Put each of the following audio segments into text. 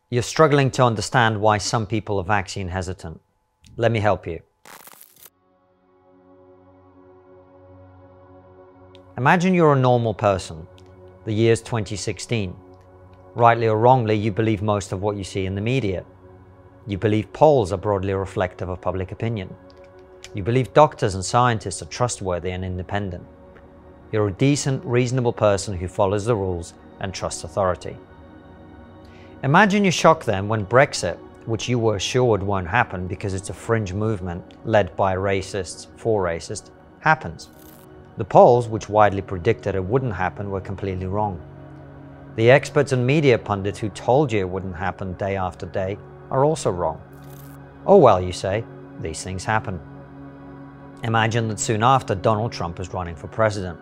You're struggling to understand why some people are vaccine hesitant. Let me help you. Imagine you're a normal person. The year's 2016. Rightly or wrongly, you believe most of what you see in the media. You believe polls are broadly reflective of public opinion. You believe doctors and scientists are trustworthy and independent. You're a decent, reasonable person who follows the rules and trusts authority. Imagine you're shocked then when Brexit, which you were assured won't happen because it's a fringe movement led by racists for racists, happens. The polls, which widely predicted it wouldn't happen, were completely wrong. The experts and media pundits who told you it wouldn't happen day after day are also wrong. Oh well, you say, these things happen. Imagine that soon after Donald Trump is running for president.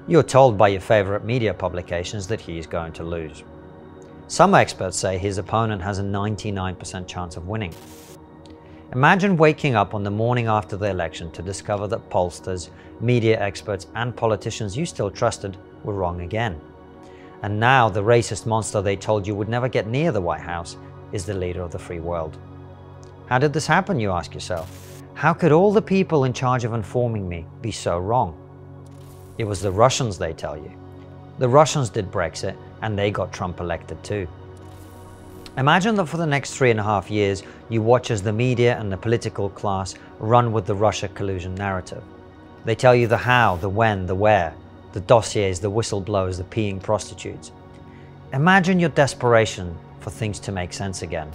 You're told by your favorite media publications that he is going to lose. Some experts say his opponent has a 99% chance of winning. Imagine waking up on the morning after the election to discover that pollsters, media experts, and politicians you still trusted were wrong again. And now the racist monster they told you would never get near the White House is the leader of the free world. How did this happen, you ask yourself? How could all the people in charge of informing me be so wrong? It was the Russians, they tell you. The Russians did Brexit and they got Trump elected too. Imagine that for the next 3.5 years, you watch as the media and the political class run with the Russia collusion narrative. They tell you the how, the when, the where, the dossiers, the whistleblowers, the peeing prostitutes. Imagine your desperation for things to make sense again.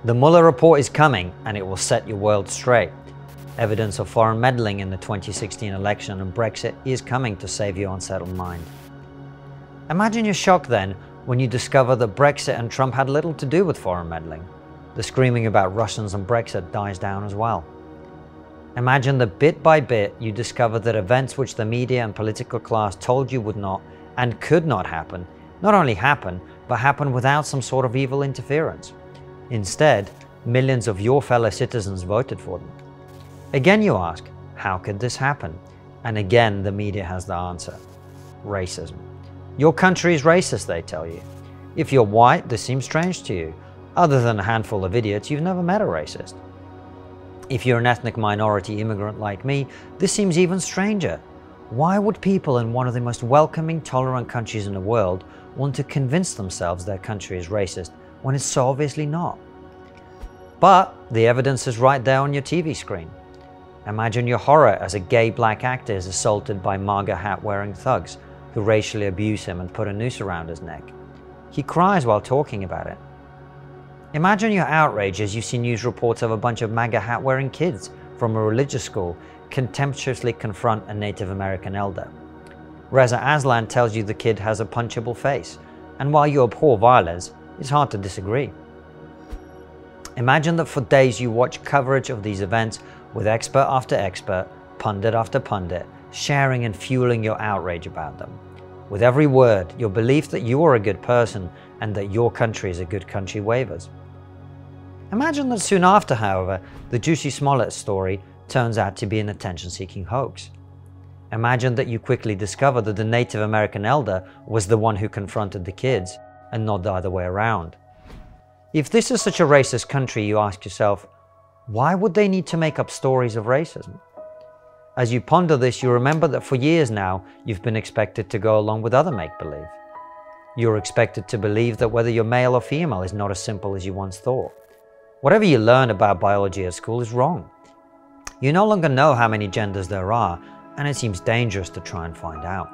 The Mueller report is coming and it will set your world straight. Evidence of foreign meddling in the 2016 election and Brexit is coming to save your unsettled mind. Imagine your shock then when you discover that Brexit and Trump had little to do with foreign meddling. The screaming about Russians and Brexit dies down as well. Imagine that bit by bit you discover that events which the media and political class told you would not and could not happen, not only happen, but happen without some sort of evil interference. Instead, millions of your fellow citizens voted for them. Again you ask, how could this happen? And again the media has the answer. Racism. Your country is racist, they tell you. If you're white, this seems strange to you. Other than a handful of idiots, you've never met a racist. If you're an ethnic minority immigrant like me, this seems even stranger. Why would people in one of the most welcoming, tolerant countries in the world want to convince themselves their country is racist when it's so obviously not? But the evidence is right there on your TV screen. Imagine your horror as a gay black actor is assaulted by MAGA hat-wearing thugs who racially abuse him and put a noose around his neck. He cries while talking about it. Imagine your outrage as you see news reports of a bunch of MAGA hat-wearing kids from a religious school contemptuously confront a Native American elder. Reza Aslan tells you the kid has a punchable face, and while you abhor violence, it's hard to disagree. Imagine that for days you watch coverage of these events with expert after expert, pundit after pundit, sharing and fueling your outrage about them. With every word, your belief that you are a good person and that your country is a good country wavers. Imagine that soon after, however, the Jussie Smollett story turns out to be an attention-seeking hoax. Imagine that you quickly discover that the Native American elder was the one who confronted the kids and not the other way around. If this is such a racist country, you ask yourself, why would they need to make up stories of racism? As you ponder this, you remember that for years now, you've been expected to go along with other make-believe. You're expected to believe that whether you're male or female is not as simple as you once thought. Whatever you learn about biology at school is wrong. You no longer know how many genders there are, and it seems dangerous to try and find out.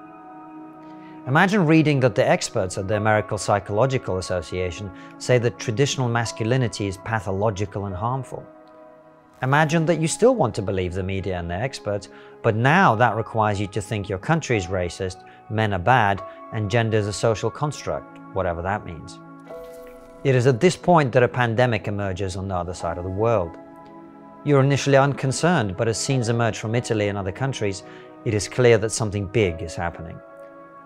Imagine reading that the experts at the American Psychological Association say that traditional masculinity is pathological and harmful. Imagine that you still want to believe the media and their experts, but now that requires you to think your country is racist, men are bad, and gender is a social construct, whatever that means. It is at this point that a pandemic emerges on the other side of the world. You're initially unconcerned, but as scenes emerge from Italy and other countries, it is clear that something big is happening.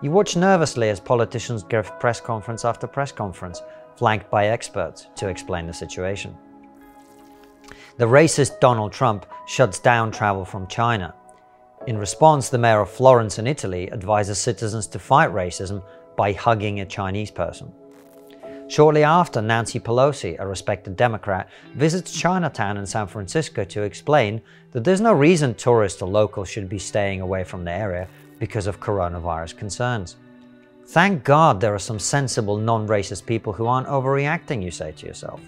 You watch nervously as politicians give press conference after press conference, flanked by experts, to explain the situation. The racist Donald Trump shuts down travel from China. In response, the mayor of Florence in Italy advises citizens to fight racism by hugging a Chinese person. Shortly after, Nancy Pelosi, a respected Democrat, visits Chinatown in San Francisco to explain that there's no reason tourists or locals should be staying away from the area because of coronavirus concerns. Thank God there are some sensible, non-racist people who aren't overreacting, you say to yourself.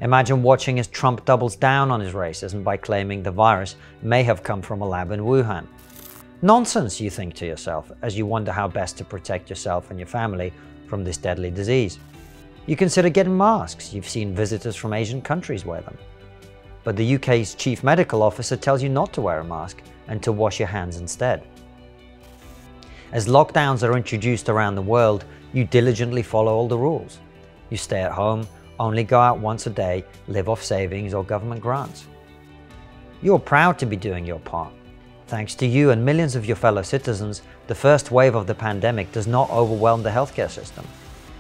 Imagine watching as Trump doubles down on his racism by claiming the virus may have come from a lab in Wuhan. Nonsense, you think to yourself, as you wonder how best to protect yourself and your family from this deadly disease. You consider getting masks. You've seen visitors from Asian countries wear them. But the UK's chief medical officer tells you not to wear a mask and to wash your hands instead. As lockdowns are introduced around the world, you diligently follow all the rules. You stay at home, only go out once a day, live off savings or government grants. You're proud to be doing your part. Thanks to you and millions of your fellow citizens, the first wave of the pandemic does not overwhelm the healthcare system.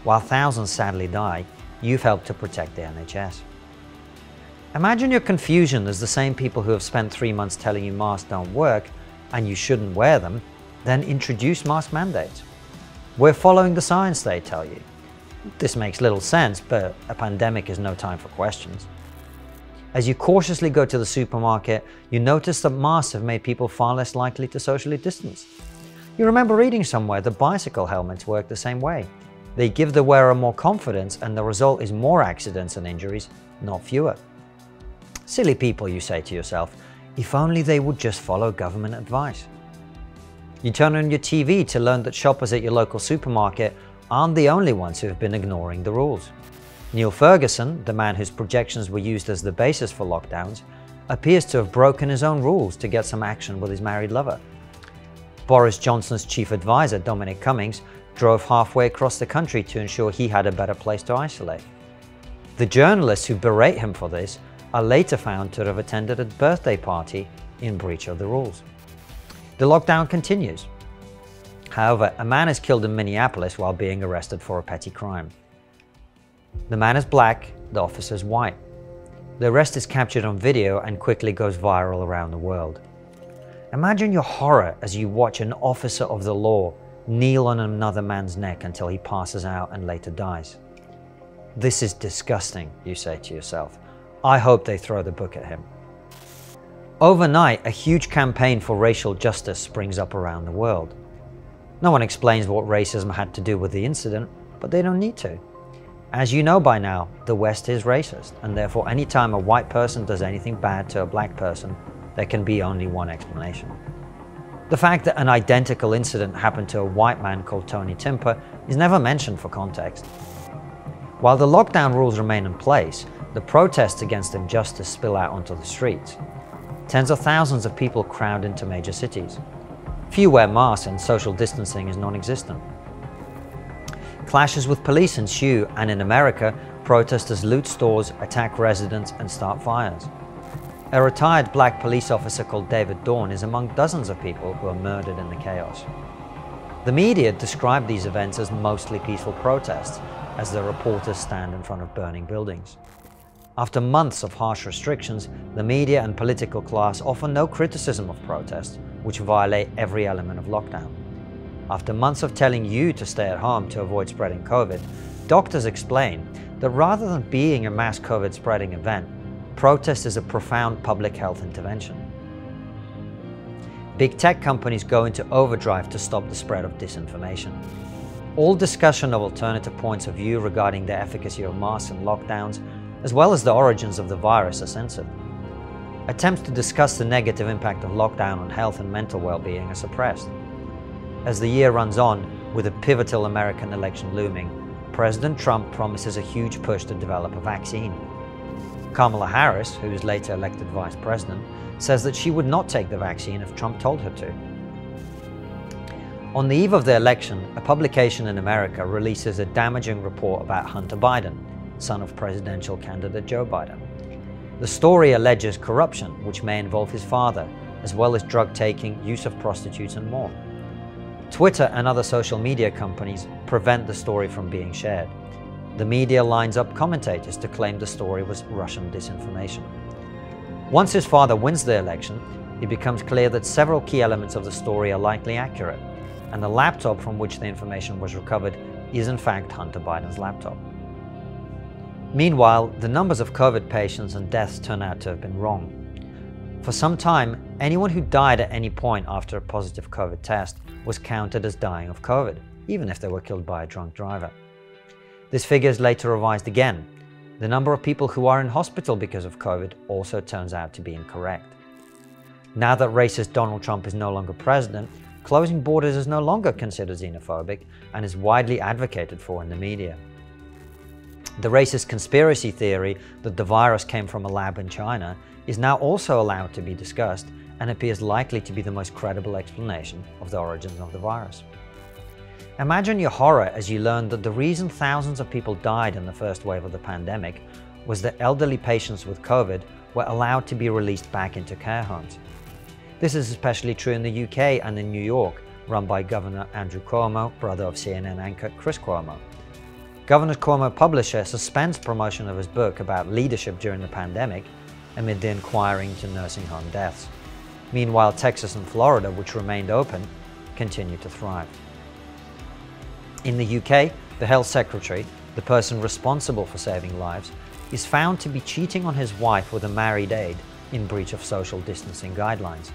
While thousands sadly die, you've helped to protect the NHS. Imagine your confusion as the same people who have spent 3 months telling you masks don't work and you shouldn't wear them, then introduce mask mandates. We're following the science, they tell you. This makes little sense, but a pandemic is no time for questions. As you cautiously go to the supermarket, you notice that masks have made people far less likely to socially distance. You remember reading somewhere that bicycle helmets work the same way. They give the wearer more confidence and the result is more accidents and injuries, not fewer. Silly people, you say to yourself, if only they would just follow government advice. You turn on your TV to learn that shoppers at your local supermarket aren't the only ones who have been ignoring the rules. Neil Ferguson, the man whose projections were used as the basis for lockdowns, appears to have broken his own rules to get some action with his married lover. Boris Johnson's chief advisor, Dominic Cummings, drove halfway across the country to ensure he had a better place to isolate. The journalists who berate him for this are later found to have attended a birthday party in breach of the rules. The lockdown continues. However, a man is killed in Minneapolis while being arrested for a petty crime. The man is black, the officer is white. The arrest is captured on video and quickly goes viral around the world. Imagine your horror as you watch an officer of the law kneel on another man's neck until he passes out and later dies. This is disgusting, you say to yourself. I hope they throw the book at him. Overnight, a huge campaign for racial justice springs up around the world. No one explains what racism had to do with the incident, but they don't need to. As you know by now, the West is racist, and therefore any time a white person does anything bad to a black person, there can be only one explanation. The fact that an identical incident happened to a white man called Tony Timper is never mentioned for context. While the lockdown rules remain in place, the protests against injustice spill out onto the streets. Tens of thousands of people crowd into major cities. Few wear masks and social distancing is non-existent. Clashes with police ensue, and in America, protesters loot stores, attack residents, and start fires. A retired black police officer called David Dawn is among dozens of people who are murdered in the chaos. The media describe these events as mostly peaceful protests, as the reporters stand in front of burning buildings. After months of harsh restrictions, the media and political class offer no criticism of protests, which violate every element of lockdown. After months of telling you to stay at home to avoid spreading COVID, doctors explain that rather than being a mass COVID spreading event, protest is a profound public health intervention. Big tech companies go into overdrive to stop the spread of disinformation. All discussion of alternative points of view regarding the efficacy of masks and lockdowns, as well as the origins of the virus, are censored. Attempts to discuss the negative impact of lockdown on health and mental well-being are suppressed. As the year runs on, with a pivotal American election looming, President Trump promises a huge push to develop a vaccine. Kamala Harris, who was later elected vice president, says that she would not take the vaccine if Trump told her to. On the eve of the election, a publication in America releases a damaging report about Hunter Biden, son of presidential candidate Joe Biden. The story alleges corruption, which may involve his father, as well as drug taking, use of prostitutes, and more. Twitter and other social media companies prevent the story from being shared. The media lines up commentators to claim the story was Russian disinformation. Once his father wins the election, it becomes clear that several key elements of the story are likely accurate, and the laptop from which the information was recovered is in fact Hunter Biden's laptop. Meanwhile, the numbers of COVID patients and deaths turn out to have been wrong. For some time, anyone who died at any point after a positive COVID test was counted as dying of COVID, even if they were killed by a drunk driver. This figure is later revised again. The number of people who are in hospital because of COVID also turns out to be incorrect. Now that racist Donald Trump is no longer president, closing borders is no longer considered xenophobic and is widely advocated for in the media. The racist conspiracy theory that the virus came from a lab in China is now also allowed to be discussed and appears likely to be the most credible explanation of the origins of the virus. Imagine your horror as you learned that the reason thousands of people died in the first wave of the pandemic was that elderly patients with COVID were allowed to be released back into care homes. This is especially true in the UK and in New York, run by Governor Andrew Cuomo, brother of CNN anchor Chris Cuomo. Governor Cuomo publisher suspends promotion of his book about leadership during the pandemic amid the inquiry into nursing home deaths. Meanwhile, Texas and Florida, which remained open, continue to thrive. In the UK, the Health Secretary, the person responsible for saving lives, is found to be cheating on his wife with a married aide in breach of social distancing guidelines.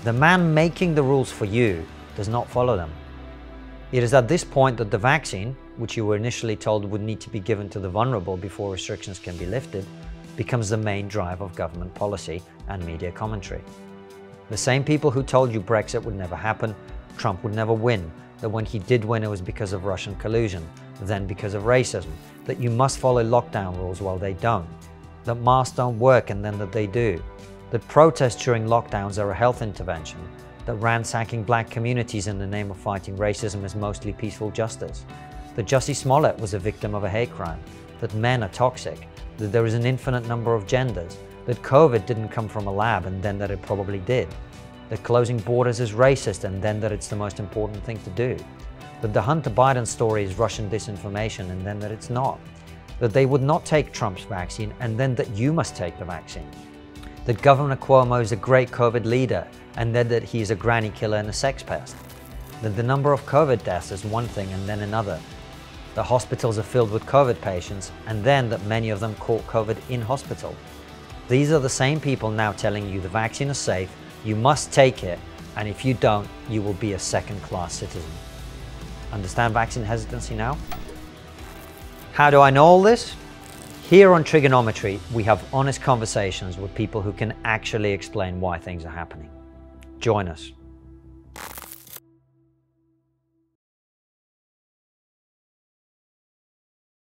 The man making the rules for you does not follow them. It is at this point that the vaccine, which you were initially told would need to be given to the vulnerable before restrictions can be lifted, becomes the main drive of government policy and media commentary. The same people who told you Brexit would never happen, Trump would never win, that when he did win it was because of Russian collusion, then because of racism, that you must follow lockdown rules while they don't, that masks don't work and then that they do, that protests during lockdowns are a health intervention, that ransacking black communities in the name of fighting racism is mostly peaceful justice, that Jussie Smollett was a victim of a hate crime, that men are toxic, that there is an infinite number of genders, that COVID didn't come from a lab and then that it probably did, that closing borders is racist and then that it's the most important thing to do, that the Hunter Biden story is Russian disinformation and then that it's not, that they would not take Trump's vaccine and then that you must take the vaccine, that Governor Cuomo is a great COVID leader and then that he is a granny killer and a sex pest, that the number of COVID deaths is one thing and then another, that hospitals are filled with COVID patients and then that many of them caught COVID in hospital. These are the same people now telling you the vaccine is safe, you must take it, and if you don't, you will be a second-class citizen. Understand vaccine hesitancy now? How do I know all this? Here on TRIGGERnometry, we have honest conversations with people who can actually explain why things are happening. Join us.